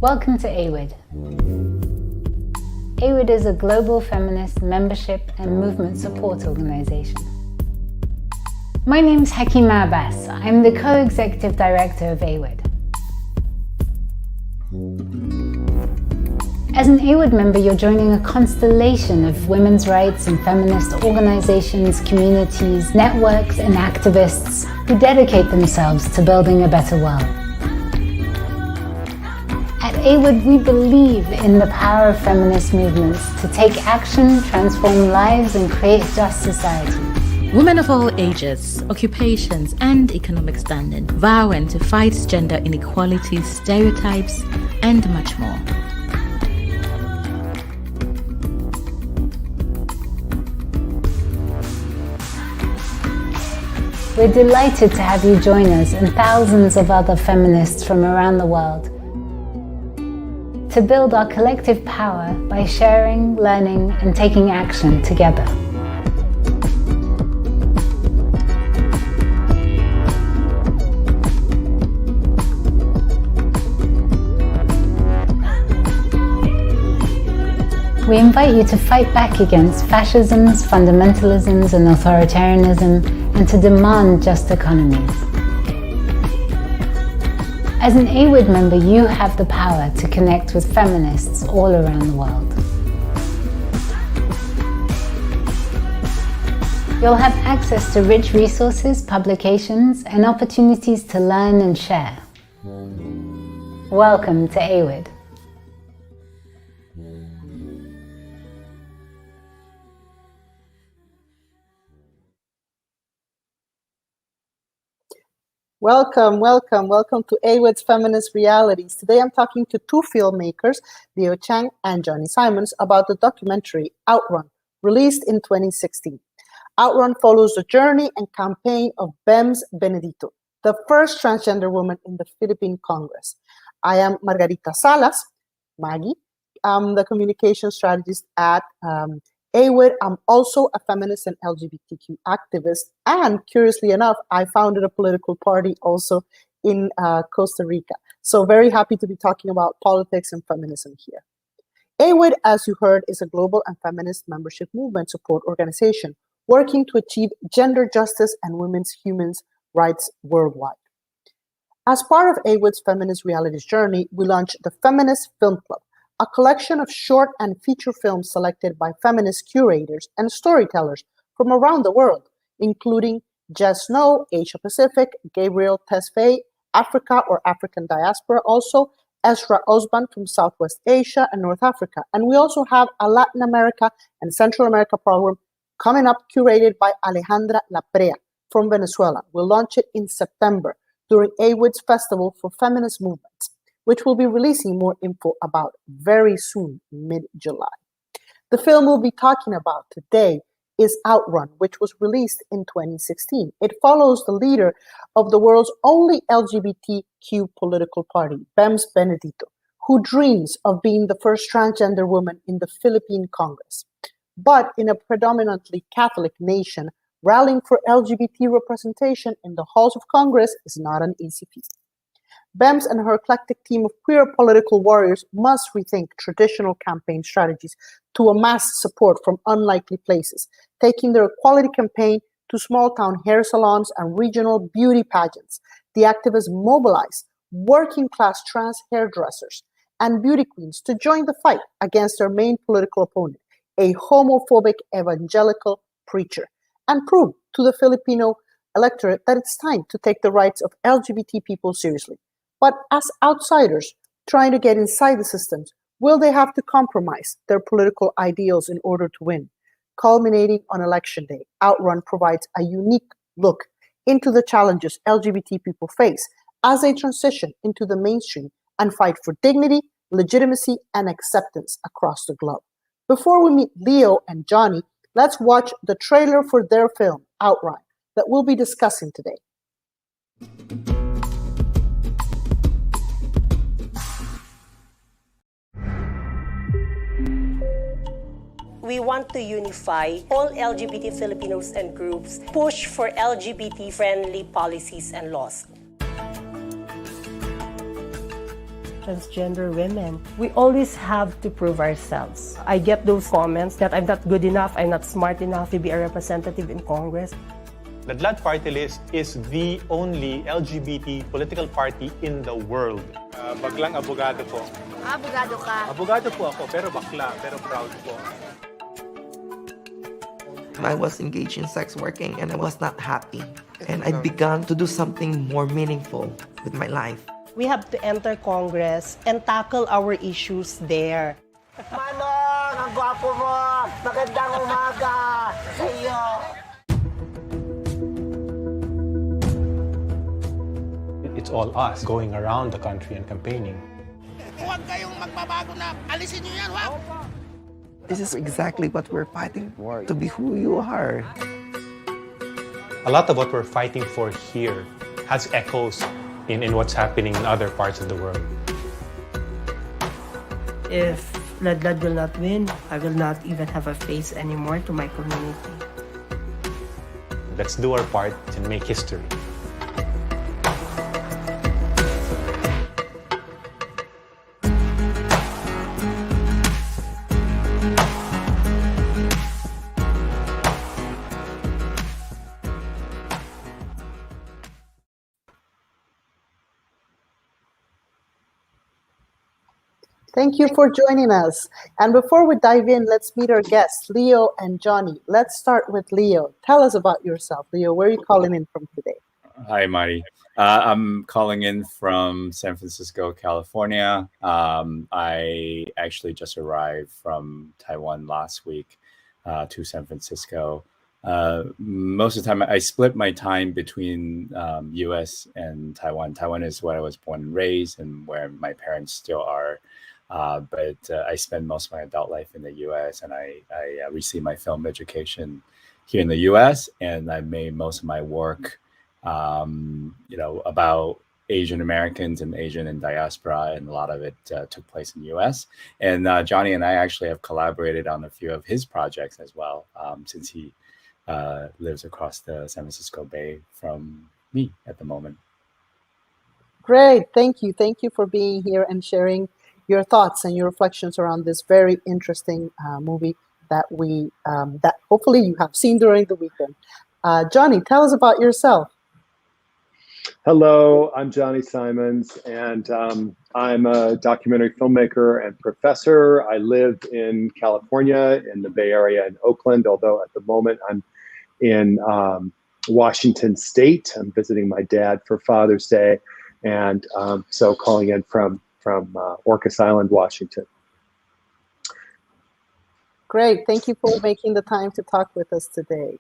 Welcome to AWID. AWID is a global feminist membership and movement support organization. My name is Hakima Abbas. I'm the co-executive director of AWID. As an AWID member, you're joining a constellation of women's rights and feminist organizations, communities, networks, and activists who dedicate themselves to building a better world. At AWID, we believe in the power of feminist movements to take action, transform lives, and create just society. Women of all ages, occupations, and economic standing vowing to fight gender inequalities, stereotypes, and much more. We're delighted to have you join us and thousands of other feminists from around the world to build our collective power by sharing, learning, and taking action together. We invite you to fight back against fascisms, fundamentalisms, and authoritarianism, and to demand just economies. As an AWID member, you have the power to connect with feminists all around the world. You'll have access to rich resources, publications, and opportunities to learn and share. Welcome to AWID. Welcome to AWID's Feminist Realities. Today I'm talking to two filmmakers, Chiang and Johnny Symons, about the documentary Outrun, released in 2016. Outrun follows the journey and campaign of Bems Benedito, the first transgender woman in the Philippine Congress. I am Margarita Salas, Maggie. I'm the communication strategist at AWID. I'm also a feminist and LGBTQ activist, and curiously enough, I founded a political party also in Costa Rica. So very happy to be talking about politics and feminism here. AWID, as you heard, is a global and feminist membership movement support organization working to achieve gender justice and women's human rights worldwide. As part of AWID's Feminist Realities journey, we launched the Feminist Film Club, a collection of short and feature films selected by feminist curators and storytellers from around the world, including Jess Snow, Asia Pacific, Gabriel Tesfaye, Africa or African Diaspora, also Ezra Osman from Southwest Asia and North Africa. And we also have a Latin America and Central America program coming up, curated by Alejandra Laprea from Venezuela. We'll launch it in September during AWID's Festival for Feminist Movements, which we'll be releasing more info about very soon, mid-July. The film we'll be talking about today is Outrun, which was released in 2016. It follows the leader of the world's only LGBTQ political party, Bems Benedito, who dreams of being the first transgender woman in the Philippine Congress. But in a predominantly Catholic nation, rallying for LGBT representation in the halls of Congress is not an easy feat. Bems and her eclectic team of queer political warriors must rethink traditional campaign strategies to amass support from unlikely places, taking their equality campaign to small-town hair salons and regional beauty pageants. The activists mobilize working-class trans hairdressers and beauty queens to join the fight against their main political opponent, a homophobic evangelical preacher, and prove to the Filipino electorate that it's time to take the rights of LGBT people seriously. But as outsiders trying to get inside the systems, will they have to compromise their political ideals in order to win? Culminating on Election Day, Outrun provides a unique look into the challenges LGBT people face as they transition into the mainstream and fight for dignity, legitimacy, and acceptance across the globe. Before we meet Leo and Johnny, let's watch the trailer for their film, Outrun, that we'll be discussing today. We want to unify all LGBT Filipinos and groups, push for LGBT-friendly policies and laws. transgender women. We always have to prove ourselves. I get those comments that I'm not good enough, I'm not smart enough to be a representative in Congress. The LAD party list is the only LGBT political party in the world. Baglang abogado po. Abogado ka? Abogado po ako, pero bakla, pero proud po. I was engaged in sex working and I was not happy. And I began to do something more meaningful with my life. We have to enter Congress and tackle our issues there. Manong, ang gwapo mo! Magandang umaga sa iyo! It's all us going around the country and campaigning. Huwag kayong magbabago na! Alisin niyo yan, wag! This is exactly what we're fighting for, to be who you are. A lot of what we're fighting for here has echoes in what's happening in other parts of the world. If LAD will not win, I will not even have a face anymore to my community. Let's do our part and make history. Thank you for joining us. And before we dive in, let's meet our guests, Leo and Johnny. Let's start with Leo. Tell us about yourself. Leo, where are you calling in from today? Hi, Mari. I'm calling in from San Francisco, California. I actually just arrived from Taiwan last week to San Francisco. Most of the time, I split my time between US and Taiwan. Taiwan is where I was born and raised and where my parents still are. But I spent most of my adult life in the US, and I received my film education here in the US, and I made most of my work, about Asian Americans and Asian in diaspora, and a lot of it took place in the US. And Johnny and I actually have collaborated on a few of his projects as well, since he lives across the San Francisco Bay from me at the moment. Great, thank you. Thank you for being here and sharing your thoughts and your reflections around this very interesting movie that that hopefully you have seen during the weekend. Johnny, tell us about yourself. Hello, I'm Johnny Symons, and I'm a documentary filmmaker and professor. I live in California, in the Bay Area, in Oakland, although at the moment I'm in Washington State. I'm visiting my dad for Father's Day, and so calling in from Orcas Island, Washington. Great, thank you for making the time to talk with us today.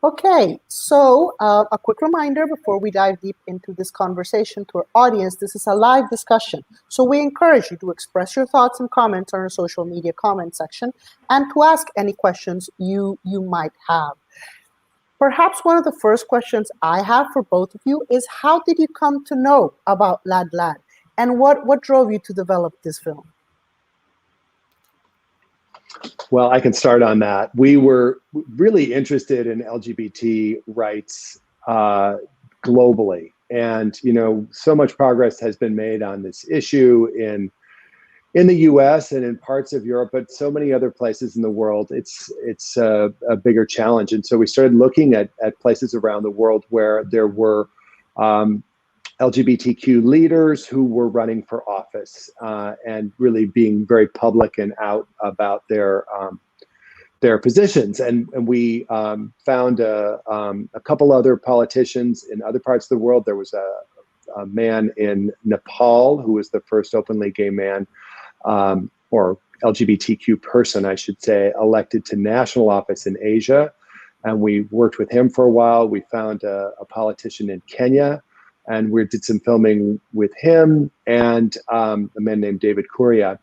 Okay, so a quick reminder before we dive deep into this conversation to our audience, this is a live discussion. So we encourage you to express your thoughts and comments on our social media comment section and to ask any questions you might have. Perhaps one of the first questions I have for both of you is, how did you come to know about LAD? And what drove you to develop this film? Well, I can start on that. We were really interested in LGBT rights globally. And, so much progress has been made on this issue in the US and in parts of Europe, but so many other places in the world, it's a bigger challenge. And so we started looking at places around the world where there were LGBTQ leaders who were running for office and really being very public and out about their positions. And we found a couple other politicians in other parts of the world. There was a man in Nepal who was the first openly gay man, or LGBTQ person, I should say, elected to national office in Asia. And we worked with him for a while. We found a politician in Kenya, and we did some filming with him and a man named David Curia.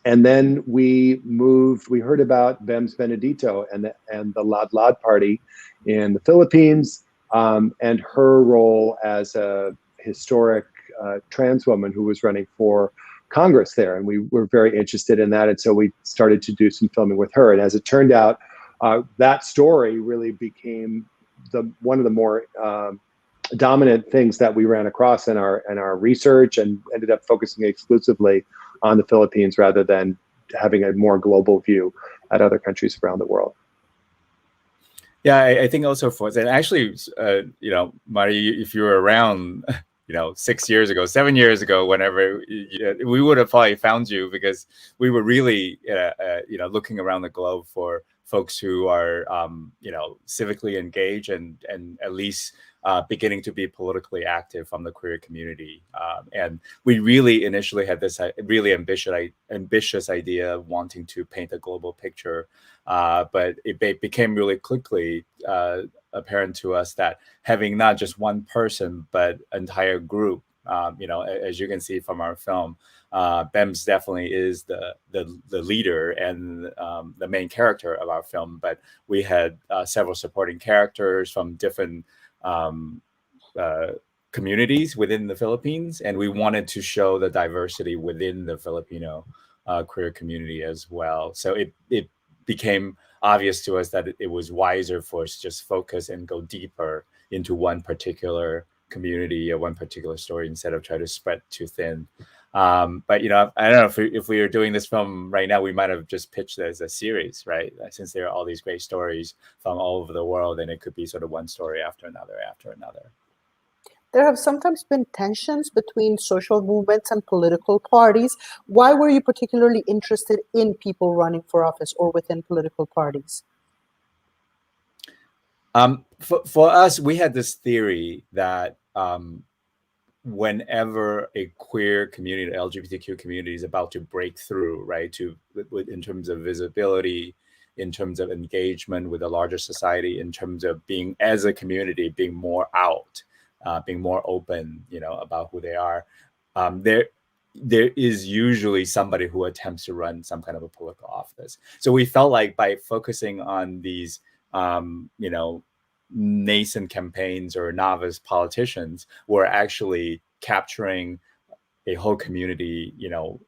And then we heard about Bems Benedito and the LAD party in the Philippines, and her role as a historic trans woman who was running for Congress there. And we were very interested in that. And so we started to do some filming with her. And as it turned out, that story really became one of the more dominant things that we ran across in our research, and ended up focusing exclusively on the Philippines rather than having a more global view at other countries around the world. Yeah, I think also and actually, Mari, if you were around, 6 years ago, 7 years ago, whenever, we would have probably found you, because we were really, looking around the globe for folks who are, civically engaged and at least beginning to be politically active from the queer community. And we really initially had this really ambitious idea of wanting to paint a global picture. But it became really quickly apparent to us that having not just one person, but entire group, as you can see from our film, Bems definitely is the leader and the main character of our film. But we had several supporting characters from different communities within the Philippines, and we wanted to show the diversity within the Filipino queer community as well. So it became obvious to us that it was wiser for us to just focus and go deeper into one particular community or one particular story instead of try to spread too thin. But I don't know if we were doing this film right now, we might have just pitched it as a series, right? Since there are all these great stories from all over the world, and it could be sort of one story after another after another. There have sometimes been tensions between social movements and political parties. Why were you particularly interested in people running for office or within political parties? For us, we had this theory that whenever a queer community, the LGBTQ community, is about to break through, right, in terms of visibility, in terms of engagement with a larger society, in terms of being, as a community, being more out, being more open, about who they are, there is usually somebody who attempts to run some kind of a political office. So we felt like by focusing on these, nascent campaigns or novice politicians, we're actually capturing a whole community,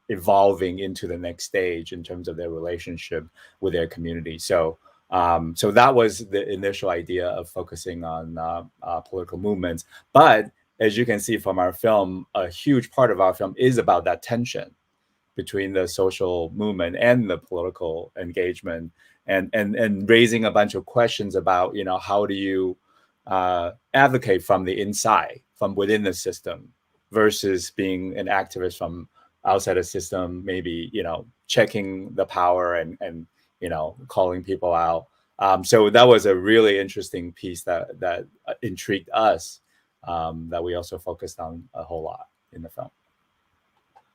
evolving into the next stage in terms of their relationship with their community. So that was the initial idea of focusing on political movements. But as you can see from our film, a huge part of our film is about that tension between the social movement and the political engagement, and raising a bunch of questions about, how do you advocate from the inside, from within the system, versus being an activist from outside the system, maybe, checking the power and calling people out. So that was a really interesting piece that intrigued us, that we also focused on a whole lot in the film.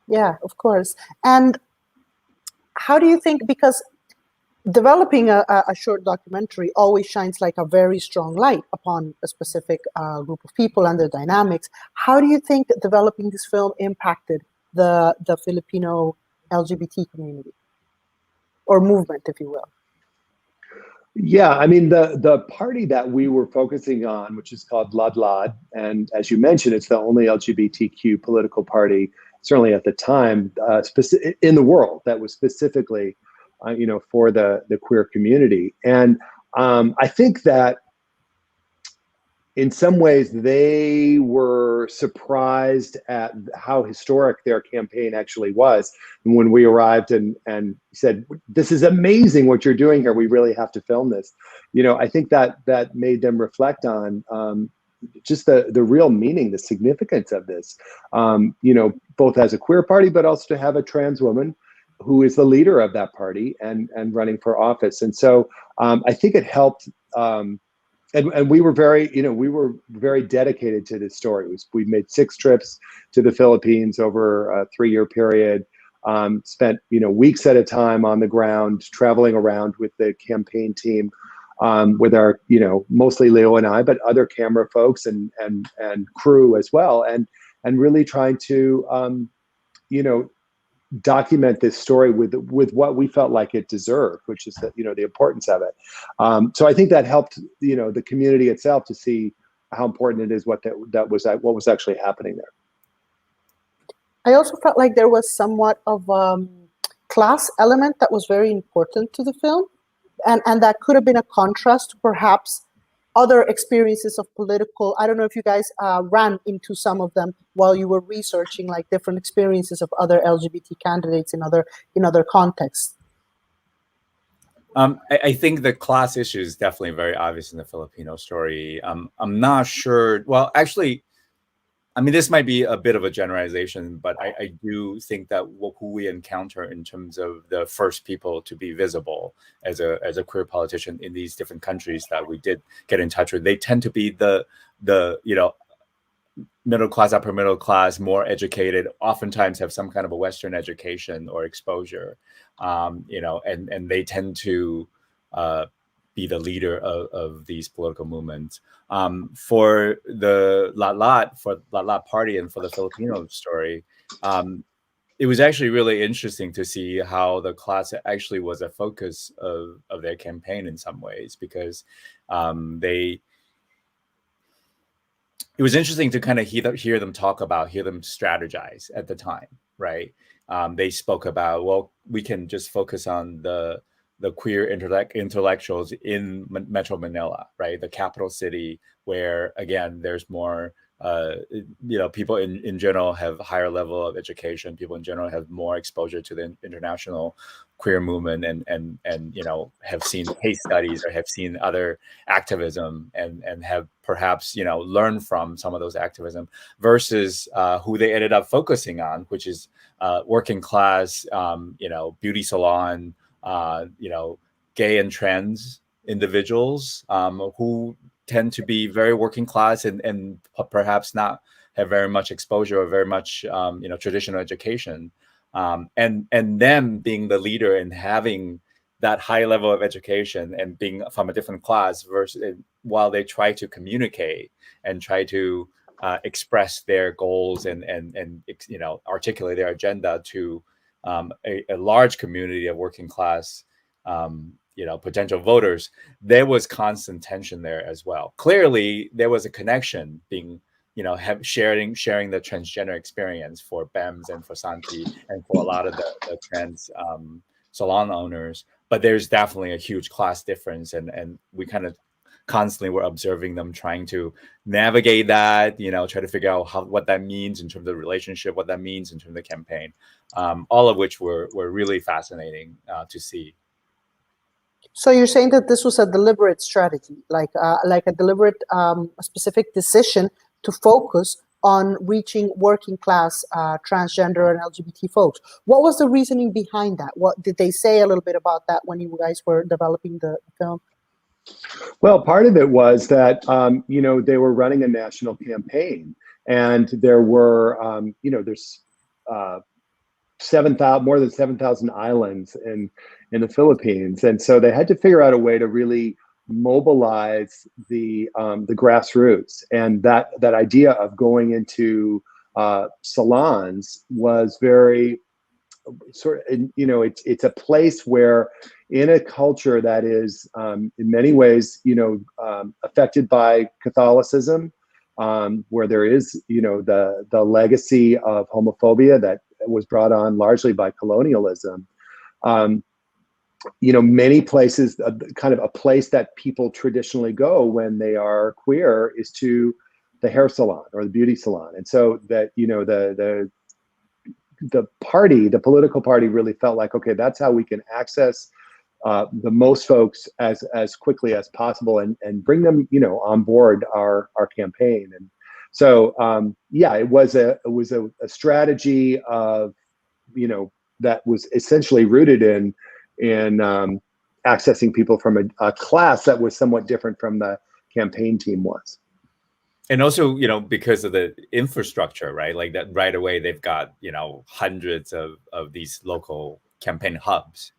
Yeah, of course. And how do you think, because developing a short documentary always shines like a very strong light upon a specific group of people and their dynamics, how do you think that developing this film impacted the Filipino LGBT community, or movement, if you will? Yeah, I mean, the party that we were focusing on, which is called Ladlad, and as you mentioned, it's the only LGBTQ political party, certainly at the time, in the world, that was specifically, for the queer community. And I think that in some ways they were surprised at how historic their campaign actually was. And when we arrived and said, "This is amazing what you're doing here, we really have to film this," I think that made them reflect on just the real meaning, the significance of this, both as a queer party, but also to have a trans woman who is the leader of that party and running for office. And so I think it helped. And we were very dedicated to this story. We made 6 trips to the Philippines over a 3-year period, spent, weeks at a time on the ground, traveling around with the campaign team, with our, mostly Leo and I, but other camera folks and crew as well. And really trying to, document this story with what we felt like it deserved, which is the importance of it. So I think that helped the community itself to see how important it is, what was actually happening there. I also felt like there was somewhat of class element that was very important to the film, and that could have been a contrast to perhaps other experiences of political, I don't know if you guys ran into some of them while you were researching, like different experiences of other LGBT candidates in other contexts. I think the class issue is definitely very obvious in the Filipino story. I'm not sure. Well, actually, I mean, this might be a bit of a generalization, but I do think that who we encounter in terms of the first people to be visible as a queer politician in these different countries that we did get in touch with, they tend to be the middle class, upper middle class, more educated, oftentimes have some kind of a Western education or exposure, and they tend to be the leader of these political movements. For the Lat Party and for the Filipino story, it was actually really interesting to see how the class actually was a focus of their campaign in some ways, because it was interesting to kind of hear them strategize at the time, right? They spoke about, well, we can just focus on the queer intellectuals in Metro Manila, right? The capital city, where again, there's more, people in general have higher level of education. People in general have more exposure to the international queer movement and have seen case studies or have seen other activism and have perhaps, learned from some of those activism versus who they ended up focusing on, which is working class, beauty salon, gay and trans individuals who tend to be very working class and perhaps not have very much exposure or very much traditional education, and them being the leader and having that high level of education and being from a different class versus while they try to communicate and try to express their goals and articulate their agenda to a large community of working class potential voters. There was constant tension there as well. Clearly there was a connection being sharing the transgender experience for BEMS and for Santi and for a lot of the trans salon owners, but there's definitely a huge class difference, and we kind of constantly were observing them trying to navigate that, try to figure out what that means in terms of the relationship, what that means in terms of the campaign, all of which were really fascinating to see. So you're saying that this was a deliberate strategy, like a deliberate, specific decision to focus on reaching working class transgender and LGBT folks. What was the reasoning behind that? What did they say a little bit about that when you guys were developing the film? Well, part of it was that, they were running a national campaign, and there were, there's more than 7,000 islands in the Philippines. And so they had to figure out a way to really mobilize the grassroots. And that idea of going into salons was very it's a place where, in a culture that is in many ways, affected by Catholicism, where there is, the legacy of homophobia that was brought on largely by colonialism. Many places, kind of a place that people traditionally go when they are queer is to the hair salon or the beauty salon. And so that, the political party really felt like, okay, that's how we can access the most folks as quickly as possible and bring them, on board our campaign. And so, it was a strategy of, that was essentially rooted in accessing people from a class that was somewhat different from the campaign team was. And also, because of the infrastructure, right? Like that right away, they've got, hundreds of these local campaign hubs,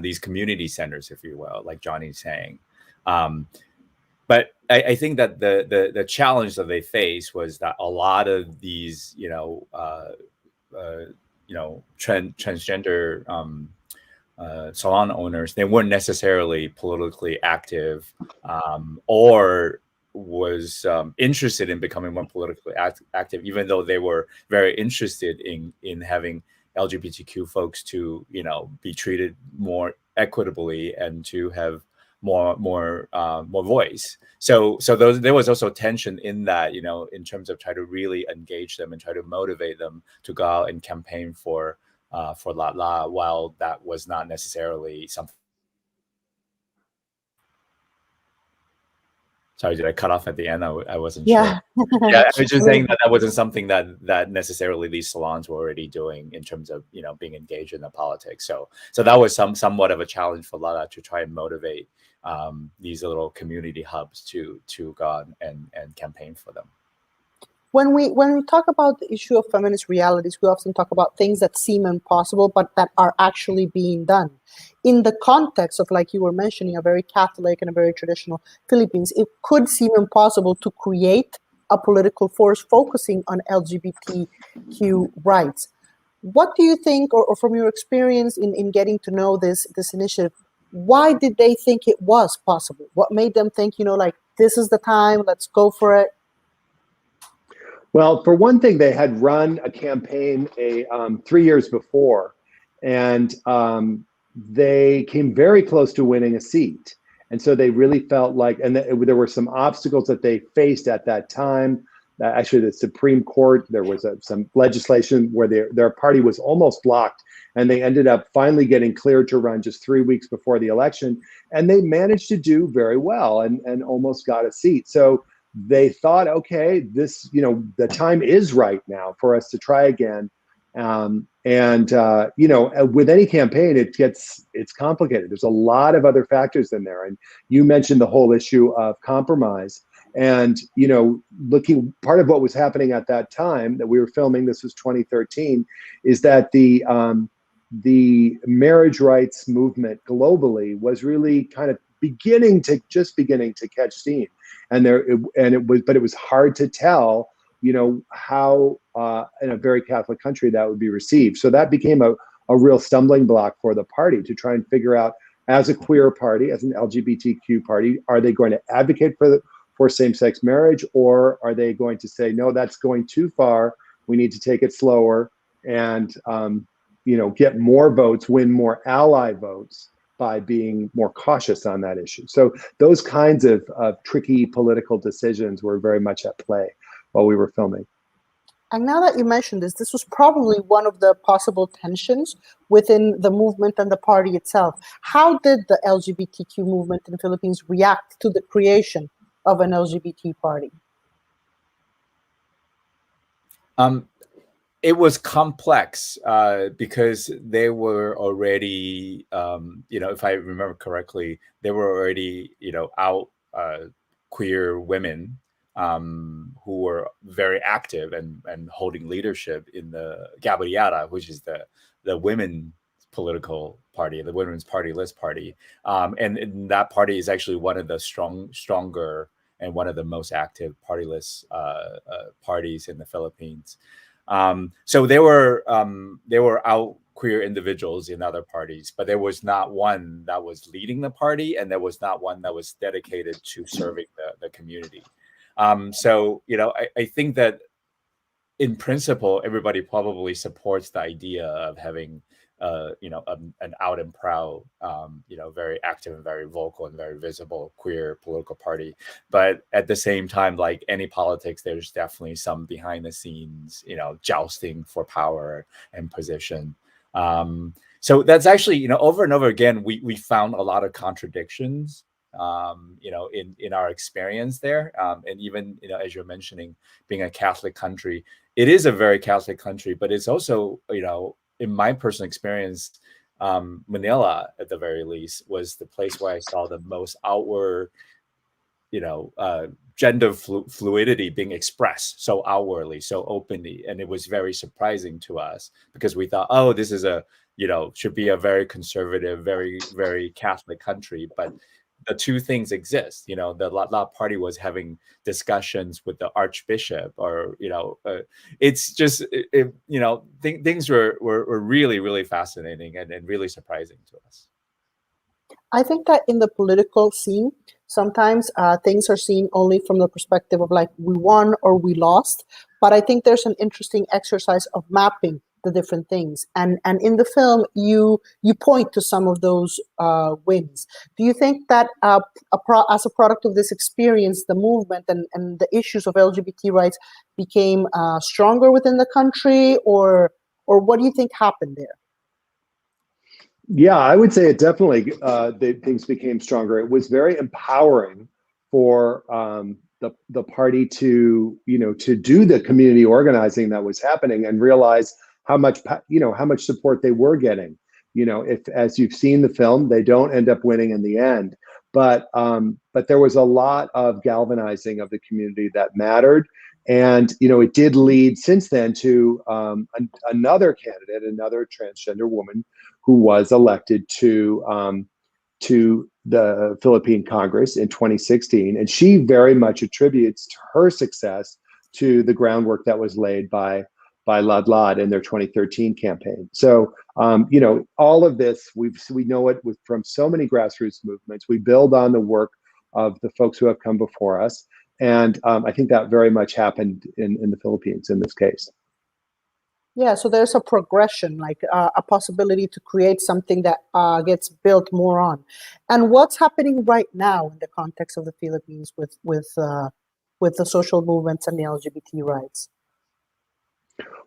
these community centers, if you will, like Johnny's saying. But I think that the challenge that they faced was that a lot of these, transgender salon owners, they weren't necessarily politically active or was interested in becoming more politically active, even though they were very interested in having LGBTQ folks to, be treated more equitably and to have more voice. So there was also tension in that, in terms of trying to really engage them and try to motivate them to go out and campaign for La, while that was not necessarily something. Sorry, did I cut off at the end? I wasn't sure. Yeah, I was just saying that wasn't something that necessarily these salons were already doing in terms of being engaged in the politics. So that was somewhat of a challenge for Lala to try and motivate these little community hubs to go on and campaign for them. When we talk about the issue of feminist realities, we often talk about things that seem impossible, but that are actually being done. In the context of, like you were mentioning, a very Catholic and a very traditional Philippines, it could seem impossible to create a political force focusing on LGBTQ rights. What do you think, or from your experience in getting to know this initiative, why did they think it was possible? What made them think, like, this is the time, let's go for it? Well, for one thing, they had run a campaign 3 years before, and they came very close to winning a seat. And so they really felt like, and there were some obstacles that they faced at that time. Actually, the Supreme Court, there was some legislation where their party was almost blocked, and they ended up finally getting cleared to run just 3 weeks before the election. And they managed to do very well and almost got a seat. So they thought, okay, this, the time is right now for us to try again. With any campaign, it's complicated. There's a lot of other factors in there. And you mentioned the whole issue of compromise. And, part of what was happening at that time that we were filming, this was 2013, is that the marriage rights movement globally was really kind of beginning to catch steam. And it was hard to tell, how in a very Catholic country that would be received. So that became a real stumbling block for the party to try and figure out, as a queer party, as an LGBTQ party, are they going to advocate for same-sex marriage, or are they going to say, no, that's going too far, we need to take it slower and get more votes, win more ally votes by being more cautious on that issue. So those kinds of tricky political decisions were very much at play while we were filming. And now that you mentioned this was probably one of the possible tensions within the movement and the party itself. How did the LGBTQ movement in the Philippines react to the creation of an LGBT party? It was complex because they were already, if I remember correctly, they were already, out queer women who were very active and holding leadership in the Gabriela, which is the women's political party, the Women's Party List Party. And that party is actually one of the stronger and one of the most active party list parties in the Philippines. So they were out queer individuals in other parties, but there was not one that was leading the party, and there was not one that was dedicated to serving the community. So, I think that in principle, everybody probably supports the idea of having, an out and proud, very active and very vocal and very visible queer political party. But at the same time, like any politics, there's definitely some behind the scenes, jousting for power and position. So that's actually, over and over again, we found a lot of contradictions, in our experience there. And even, as you're mentioning, being a Catholic country, it is a very Catholic country, but it's also, in my personal experience, Manila, at the very least, was the place where I saw the most outward, gender fluidity being expressed so outwardly, so openly. And it was very surprising to us because we thought, oh, this is should be a very conservative, very, very Catholic country. But the two things exist. The La Party was having discussions with the Archbishop, or it's just things were really, really fascinating and really surprising to us. I think that in the political scene, sometimes things are seen only from the perspective of like we won or we lost. But I think there's an interesting exercise of mapping the different things. And in the film, you point to some of those wins. Do you think that as a product of this experience, the movement and the issues of LGBT rights became stronger within the country, or what do you think happened there? Yeah, I would say it definitely, things became stronger. It was very empowering for the party to, to do the community organizing that was happening and realize how much support they were getting. If, as you've seen the film, they don't end up winning in the end, but there was a lot of galvanizing of the community that mattered. And, it did lead since then to another candidate, another transgender woman who was elected to the Philippine Congress in 2016. And she very much attributes her success to the groundwork that was laid by Ladlad in their 2013 campaign. So, all of this, we know it from so many grassroots movements. We build on the work of the folks who have come before us. And I think that very much happened in the Philippines in this case. Yeah, so there's a progression, like a possibility to create something that gets built more on. And what's happening right now in the context of the Philippines with the social movements and the LGBT rights?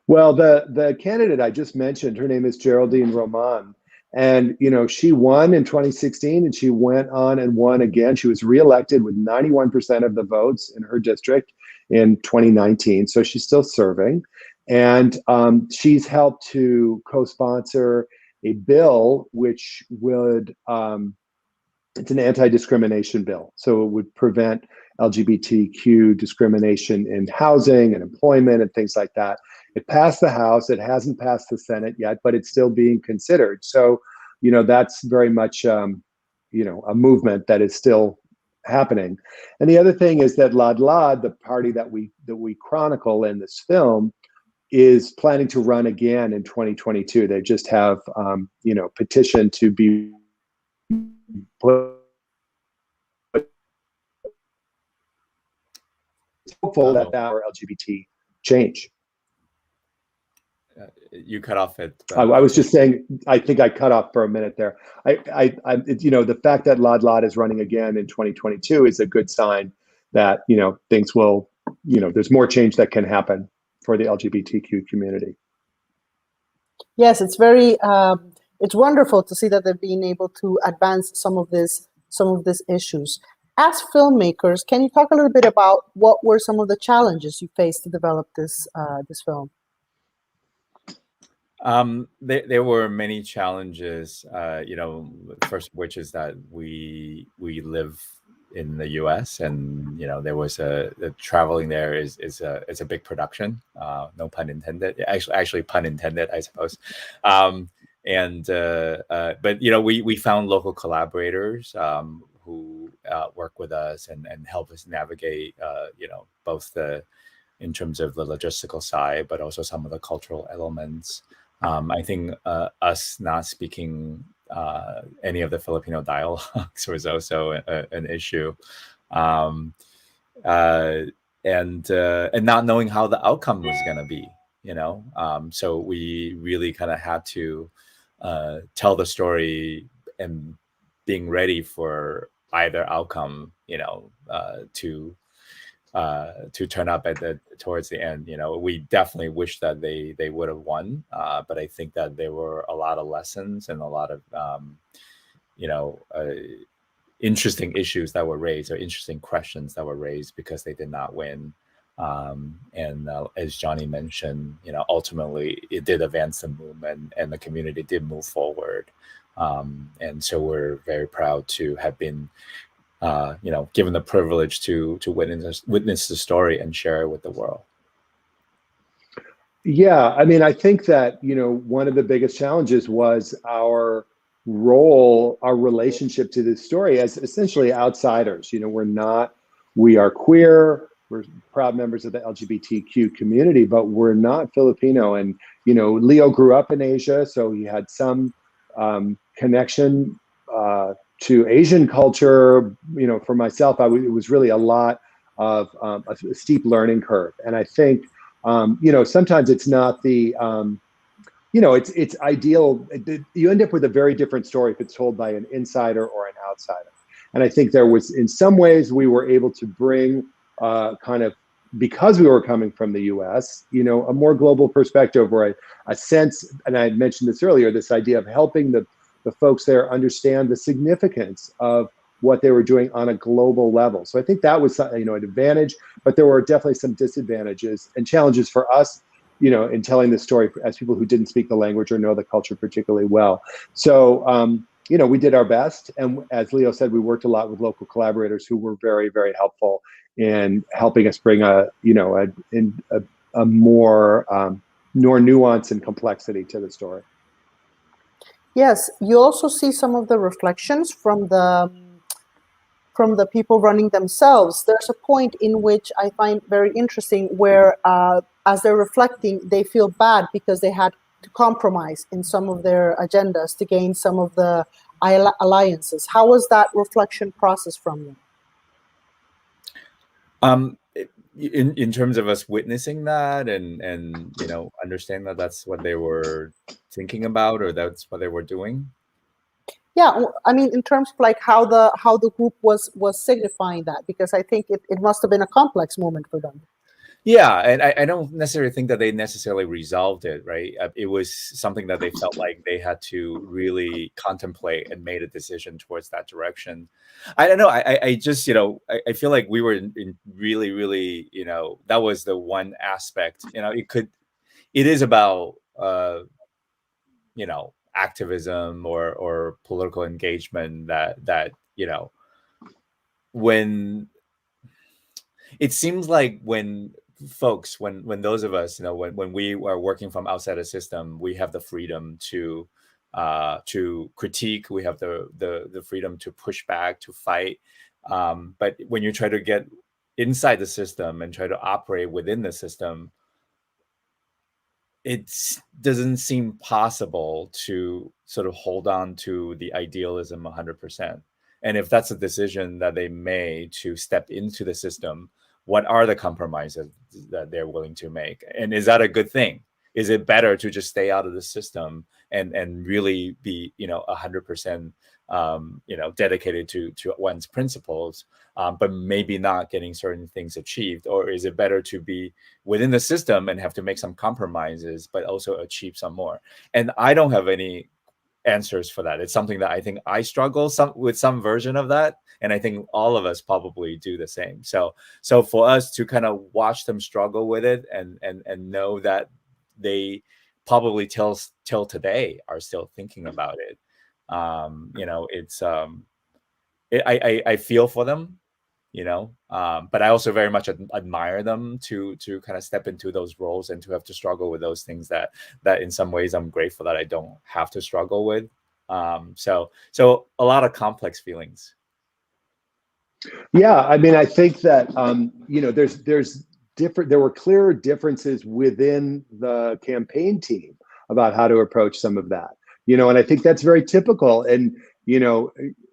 Well, the candidate I just mentioned, her name is Geraldine Roman. And, she won in 2016 and she went on and won again. She was reelected with 91% of the votes in her district in 2019. So she's still serving. And she's helped to co-sponsor a bill which would, it's an anti-discrimination bill. So it would prevent LGBTQ discrimination in housing and employment and things like that. It passed the House. It hasn't passed the Senate yet, but it's still being considered. So, that's very much, a movement that is still happening. And the other thing is that Ladlad, the party that we chronicle in this film, is planning to run again in 2022. They just have, petitioned to be put. Hopeful that our LGBT change. You cut off it. I was just saying, I think I cut off for a minute there. The fact that Ladlad is running again in 2022 is a good sign that, things will, there's more change that can happen for the LGBTQ community. Yes, it's very, it's wonderful to see that they're being able to advance some of these issues. As filmmakers, can you talk a little bit about what were some of the challenges you faced to develop this film? There were many challenges, first of which is that we live in the U.S. and there was a traveling there is a big production, no pun intended, actually pun intended, I suppose. But we found local collaborators who work with us and help us navigate both in terms of the logistical side, but also some of the cultural elements. I think us not speaking any of the Filipino dialects was also an issue, and not knowing how the outcome was going to be. So we really kind of had to tell the story and being ready for either outcome, to turn up towards the end. We definitely wish that they would have won, but I think that there were a lot of lessons and a lot of interesting issues that were raised, or interesting questions that were raised because they did not win. And as Johnny mentioned, ultimately it did advance the movement and the community did move forward. And so we're very proud to have been given the privilege to witness the story and share it with the world. Yeah, I think that, one of the biggest challenges was our role, our relationship to this story as essentially outsiders. We are queer, we're proud members of the LGBTQ community, but we're not Filipino. And, Leo grew up in Asia, so he had some connection to Asian culture. For myself, it was really a lot of a steep learning curve. And I think, sometimes it's not the it's ideal. You end up with a very different story if it's told by an insider or an outsider. And I think there was, in some ways, we were able to bring kind of, because we were coming from the US, a more global perspective, or a sense, and I had mentioned this earlier, this idea of helping the folks there understand the significance of what they were doing on a global level. So I think that was, an advantage, but there were definitely some disadvantages and challenges for us, in telling this story as people who didn't speak the language or know the culture particularly well. So, we did our best. And as Leo said, we worked a lot with local collaborators who were very, very helpful in helping us bring a more nuance and complexity to the story. Yes, you also see some of the reflections from the people running themselves. There's a point in which I find very interesting where as they're reflecting, they feel bad because they had to compromise in some of their agendas to gain some of the alliances. How was that reflection process from you? In terms of us witnessing that and understanding that that's what they were thinking about, or that's what they were doing. Yeah, I mean, in terms of like how the group was signifying that, because I think it must have been a complex moment for them. Yeah, and I don't necessarily think that they necessarily resolved it, right? It was something that they felt like they had to really contemplate and made a decision towards that direction. I don't know. I just, I feel like we were in really, really, that was the one aspect. It is about, activism or political engagement that when it seems like when folks, when those of us, when we are working from outside a system, we have the freedom to critique, we have the freedom to push back, to fight. But when you try to get inside the system and try to operate within the system, it doesn't seem possible to sort of hold on to the idealism 100%. And if that's a decision that they made to step into the system, what are the compromises that they're willing to make? And is that a good thing? Is it better to just stay out of the system and really be, 100%, dedicated to one's principles, but maybe not getting certain things achieved? Or is it better to be within the system and have to make some compromises, but also achieve some more? And I don't have any answers for that. It's something that I think I struggle with some version of that. And I think all of us probably do the same. So for us to kind of watch them struggle with it and know that they probably till today are still thinking about it. It's I feel for them, but I also very much admire them to kind of step into those roles and to have to struggle with those things that in some ways I'm grateful that I don't have to struggle with. So a lot of complex feelings. Yeah, I mean, I think that there were clear differences within the campaign team about how to approach some of that. And I think that's very typical. And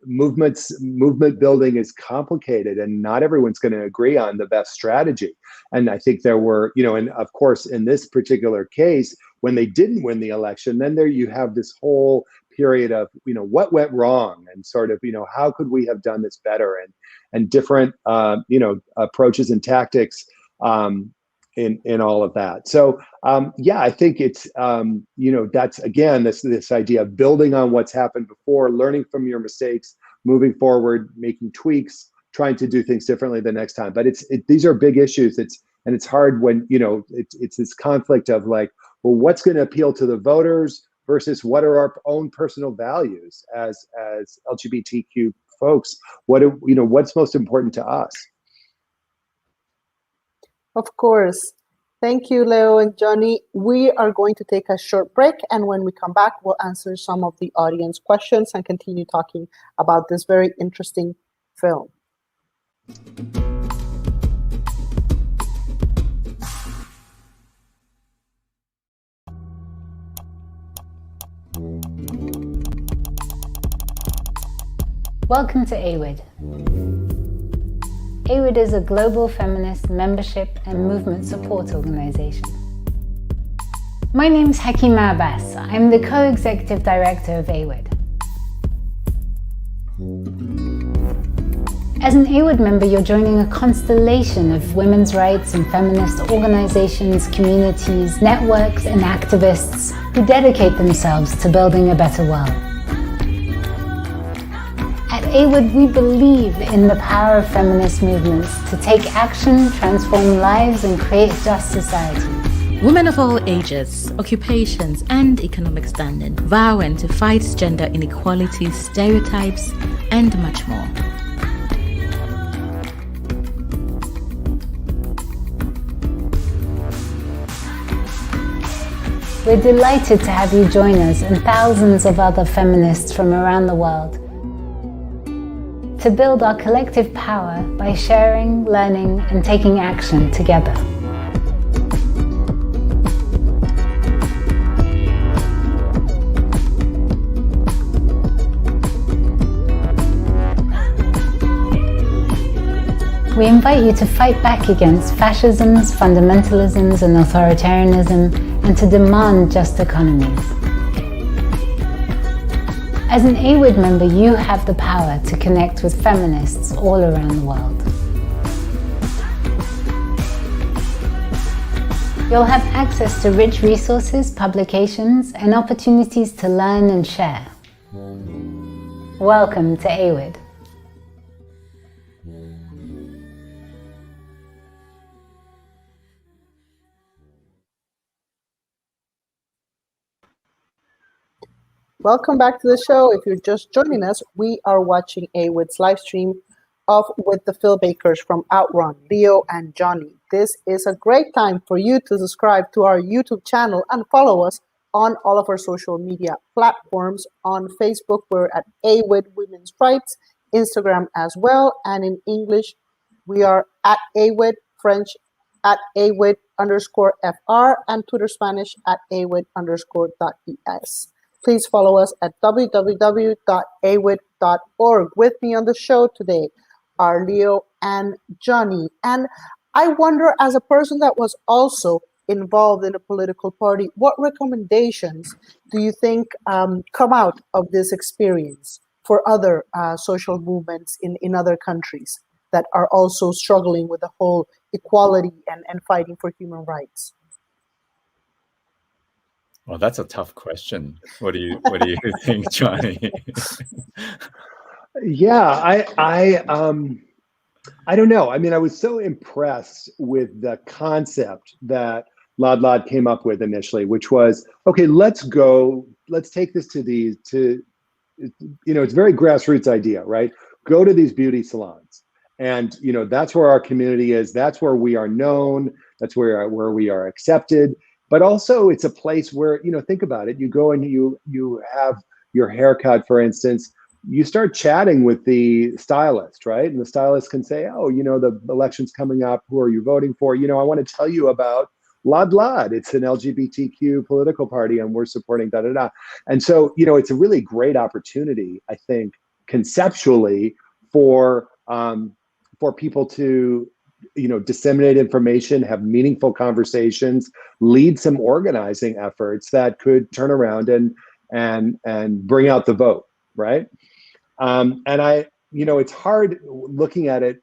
movement building is complicated, and not everyone's going to agree on the best strategy. And I think there were, and of course, in this particular case, when they didn't win the election, then there you have this whole period of, what went wrong, and sort of, how could we have done this better, and different, approaches and tactics in all of that. So I think it's, that's again, this idea of building on what's happened before, learning from your mistakes, moving forward, making tweaks, trying to do things differently the next time. But these are big issues. It's hard when, it's this conflict of like, well, what's going to appeal to the voters versus what are our own personal values as LGBTQ folks? What's most important to us? Of course. Thank you, Leo and Johnny. We are going to take a short break, and when we come back, we'll answer some of the audience questions and continue talking about this very interesting film. Welcome to AWID. AWID is a global feminist membership and movement support organization. My name's Hakima Abbas. I'm the co-executive director of AWID. As an AWID member, you're joining a constellation of women's rights and feminist organizations, communities, networks, and activists who dedicate themselves to building a better world. At AWID, we believe in the power of feminist movements to take action, transform lives, and create just societies. Women of all ages, occupations, and economic standing, vowing to fight gender inequality, stereotypes, and much more. We're delighted to have you join us and thousands of other feminists from around the world to build our collective power by sharing, learning, and taking action together. We invite you to fight back against fascisms, fundamentalisms, and authoritarianism, and to demand just economies. As an AWID member, you have the power to connect with feminists all around the world. You'll have access to rich resources, publications, and opportunities to learn and share. Welcome to AWID. Welcome back to the show. If you're just joining us, we are watching AWID's live stream of With the Filmmakers from Outrun, Leo and Johnny. This is a great time for you to subscribe to our YouTube channel and follow us on all of our social media platforms. On Facebook, we're at AWID Women's Rights, Instagram as well, and in English, we are at AWID, French at AWID_FR, and Twitter Spanish at AWID_.es. Please follow us at www.awid.org. With me on the show today are Leo and Johnny. And I wonder, as a person that was also involved in a political party, what recommendations do you think come out of this experience for other social movements in other countries that are also struggling with the whole equality and fighting for human rights? Well, that's a tough question. What do you think, Johnny? Yeah, I don't know. I mean, I was so impressed with the concept that Ladlad came up with initially, which was, okay, let's take this to it's very grassroots idea, right? Go to these beauty salons. And, that's where our community is. That's where we are known. That's where we are accepted. But also it's a place where, think about it. You go and you have your haircut, for instance, you start chatting with the stylist, right? And the stylist can say, oh, the election's coming up. Who are you voting for? I want to tell you about Ladlad. It's an LGBTQ political party and we're supporting da-da-da. And so, it's a really great opportunity, I think, conceptually for people to disseminate information, have meaningful conversations, lead some organizing efforts that could turn around and bring out the vote, right? And it's hard looking at it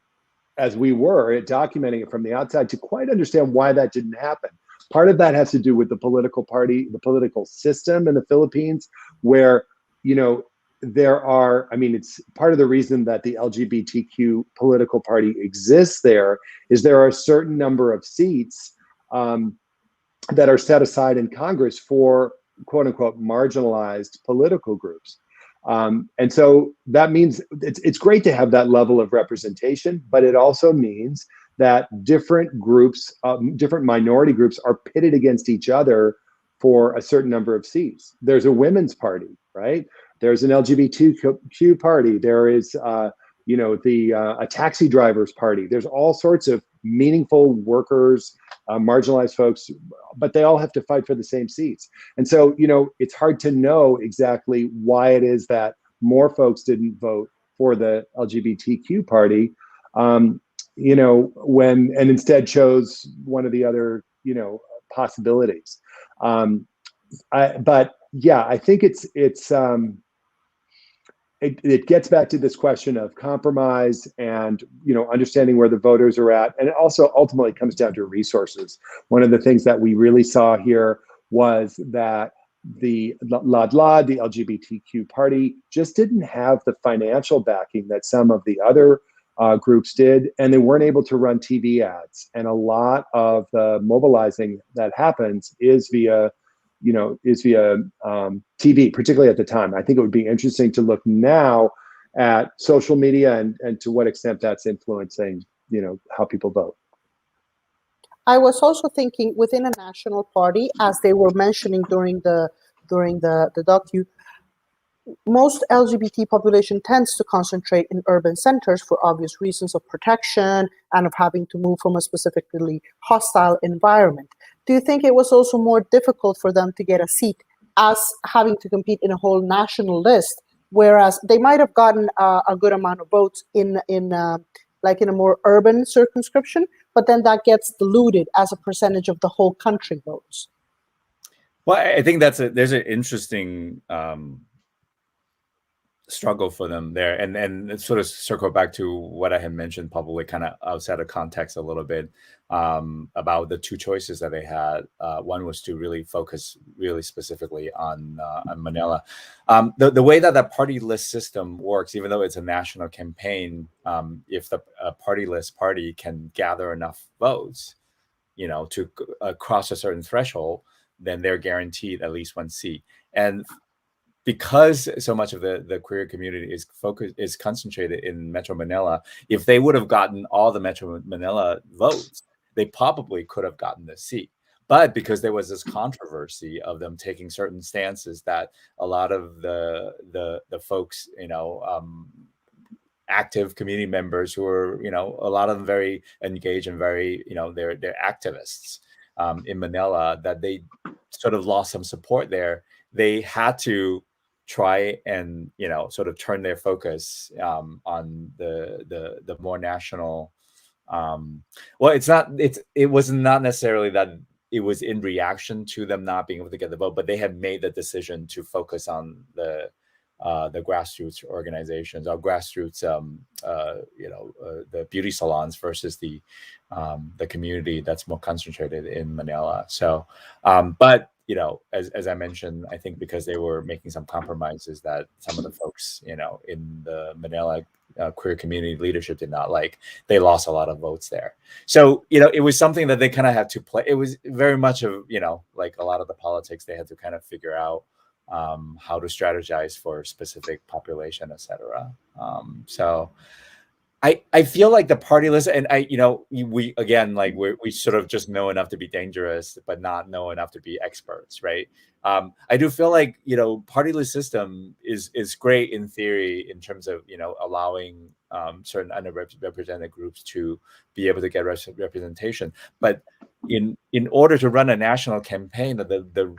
as we were documenting it from the outside to quite understand why that didn't happen. Part of that has to do with the political party, the political system in the Philippines, where, it's part of the reason that the LGBTQ political party exists there are a certain number of seats that are set aside in Congress for quote unquote marginalized political groups. And so that means it's great to have that level of representation, but it also means that different groups, different minority groups are pitted against each other for a certain number of seats. There's a women's party, right? There's an LGBTQ party. There is, a taxi drivers party. There's all sorts of meaningful workers, marginalized folks, but they all have to fight for the same seats. And so, it's hard to know exactly why it is that more folks didn't vote for the LGBTQ party, and instead chose one of the other, possibilities. But yeah, I think it gets back to this question of compromise and, understanding where the voters are at. And it also ultimately comes down to resources. One of the things that we really saw here was that the LADLA, the LGBTQ party, just didn't have the financial backing that some of the other groups did, and they weren't able to run TV ads. And a lot of the mobilizing that happens is via TV, particularly at the time. I think it would be interesting to look now at social media and to what extent that's influencing, how people vote. I was also thinking within a national party, as they were mentioning during the docu, most LGBT population tends to concentrate in urban centers for obvious reasons of protection and of having to move from a specifically hostile environment. Do you think it was also more difficult for them to get a seat as having to compete in a whole national list, whereas they might have gotten a good amount of votes in a more urban circumscription, but then that gets diluted as a percentage of the whole country votes? Well, I think there's an interesting struggle for them there, and sort of circle back to what I had mentioned, probably kind of outside of context a little bit, about the two choices that they had. One was to really focus really specifically on Manila. The way that party list system works, even though it's a national campaign, if the party list party can gather enough votes, to cross a certain threshold, then they're guaranteed at least one seat. And because so much of the queer community is concentrated in Metro Manila, if they would have gotten all the Metro Manila votes, they probably could have gotten the seat. But because there was this controversy of them taking certain stances that a lot of the folks, active community members who are, a lot of them very engaged and very, they're activists in Manila, that they sort of lost some support there. They had to try and sort of turn their focus on the more national. It was not necessarily that it was in reaction to them not being able to get the vote, but they had made the decision to focus on the grassroots organizations, or grassroots, the beauty salons versus the community that's more concentrated in Manila. So, but as I mentioned, I think because they were making some compromises that some of the folks, in the Manila queer community leadership did not like, they lost a lot of votes there. So, it was something that they kind of had to play. It was very much of, like a lot of the politics, they had to kind of figure out how to strategize for a specific population, etc. So I feel like the party list, and we again, like we sort of just know enough to be dangerous, but not know enough to be experts, right? I do feel like party list system is great in theory in terms of allowing certain underrepresented groups to be able to get representation, but in order to run a national campaign, the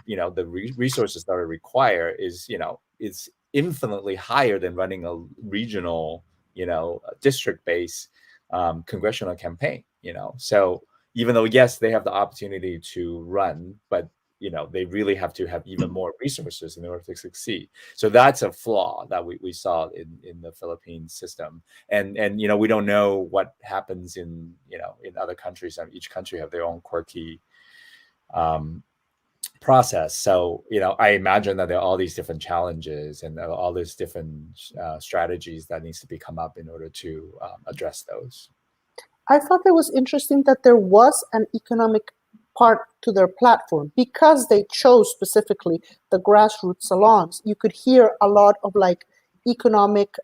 resources that are required is infinitely higher than running a regional district-based congressional campaign. So even though yes, they have the opportunity to run, but they really have to have even more resources in order to succeed. So that's a flaw that we saw in the Philippine system. And we don't know what happens in other countries. Each country have their own quirky process. So I imagine that there are all these different challenges and all these different strategies that needs to be come up in order to address those. I thought it was interesting that there was an economic part to their platform because they chose specifically the grassroots salons. You could hear a lot of like economic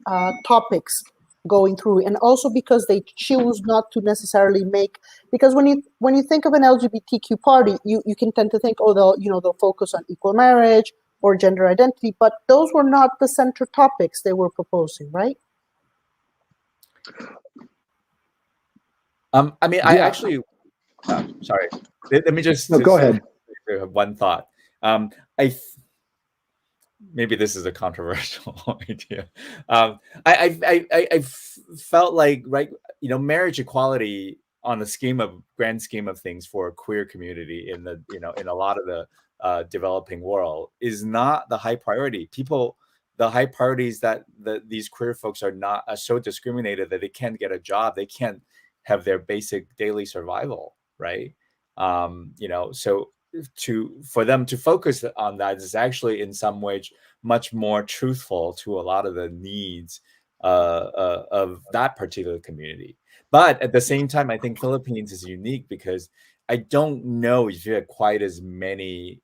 topics going through, and also because they choose not to necessarily make, because when you think of an LGBTQ party, you can tend to think, oh, they'll focus on equal marriage or gender identity, but those were not the center topics they were proposing, right? I actually sorry, let me just go ahead. One thought. Maybe this is a controversial idea. I felt like, right, marriage equality on the grand scheme of things for a queer community in the, in a lot of the developing world is not the high priority. The high priorities that these queer folks are so discriminated that they can't get a job, they can't have their basic daily survival, right? So for them to focus on that is actually in some ways much more truthful to a lot of the needs of that particular community. But at the same time, I think Philippines is unique because I don't know if you have quite as many,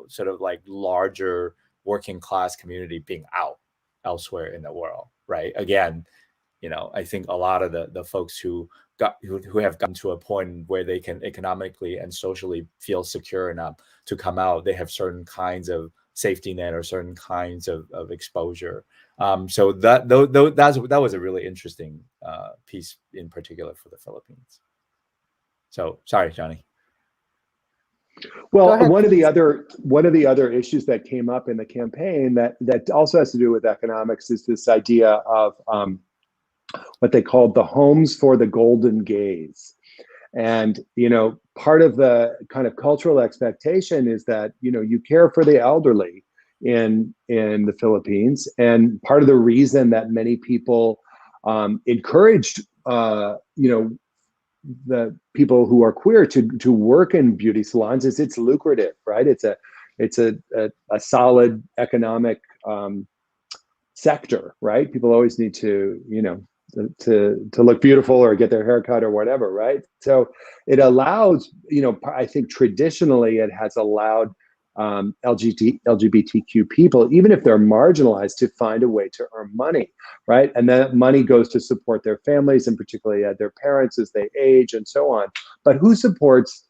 sort of like larger working class community being out elsewhere in the world, right? Again, I think a lot of the folks who have gotten to a point where they can economically and socially feel secure enough to come out, they have certain kinds of safety net or certain kinds of exposure. So that was a really interesting piece in particular for the Philippines. So sorry, Johnny. Well, ahead, one of the other issues that came up in the campaign that also has to do with economics is this idea of what they called the homes for the golden gaze. And, part of the kind of cultural expectation is that, you care for the elderly in the Philippines. And part of the reason that many people encouraged, the people who are queer to work in beauty salons is it's lucrative, right? It's a solid economic sector, right? People always need to, to look beautiful or get their hair cut or whatever, right? So it allows, I think traditionally it has allowed LGBTQ people, even if they're marginalized, to find a way to earn money, right? And that money goes to support their families and particularly their parents as they age and so on. But who supports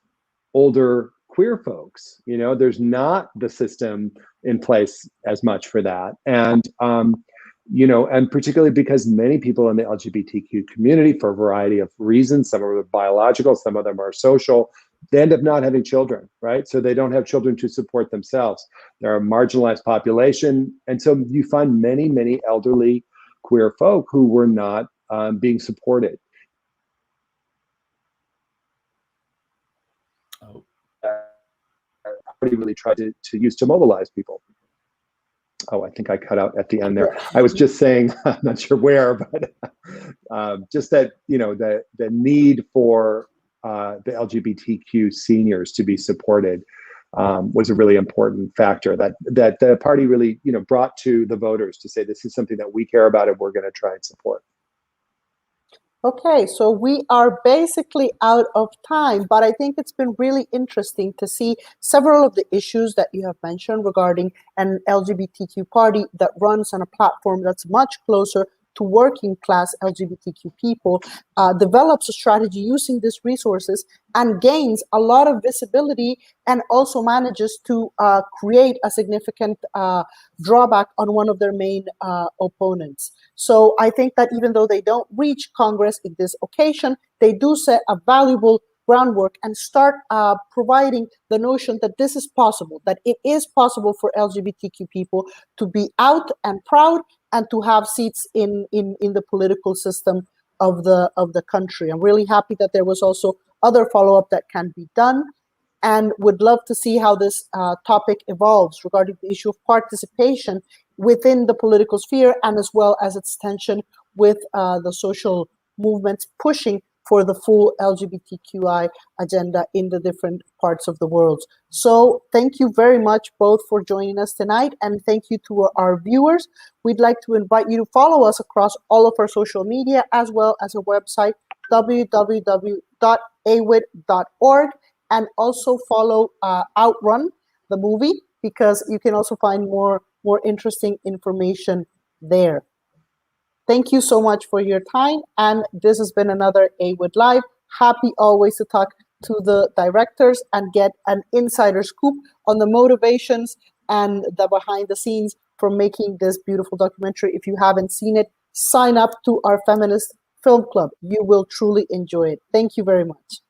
older queer folks? There's not the system in place as much for that. And, and particularly because many people in the LGBTQ community, for a variety of reasons, some of them are biological, some of them are social, they end up not having children, right? So they don't have children to support themselves. They're a marginalized population. And so you find many, many elderly queer folk who were not being supported. Party really tried to use to mobilize people. Oh, I think I cut out at the end there. I was just saying, I'm not sure where, but just that, the need for the LGBTQ seniors to be supported was a really important factor that the party really, brought to the voters to say, this is something that we care about and we're going to try and support. Okay, so we are basically out of time, but I think it's been really interesting to see several of the issues that you have mentioned regarding an LGBTQ party that runs on a platform that's much closer to working class LGBTQ people, develops a strategy using these resources and gains a lot of visibility and also manages to create a significant drawback on one of their main opponents. So I think that even though they don't reach Congress in this occasion, they do set a valuable groundwork and start providing the notion that this is possible, that it is possible for LGBTQ people to be out and proud and to have seats in the political system of the country. I'm really happy that there was also other follow-up that can be done, and would love to see how this topic evolves regarding the issue of participation within the political sphere and as well as its tension with the social movements pushing for the full LGBTQI agenda in the different parts of the world. So thank you very much both for joining us tonight, and thank you to our viewers. We'd like to invite you to follow us across all of our social media as well as our website, www.awid.org, and also follow Outrun, the movie, because you can also find more interesting information there. Thank you so much for your time, and this has been another AWID Live. Happy always to talk to the directors and get an insider scoop on the motivations and the behind the scenes for making this beautiful documentary. If you haven't seen it, sign up to our Feminist Film Club. You will truly enjoy it. Thank you very much.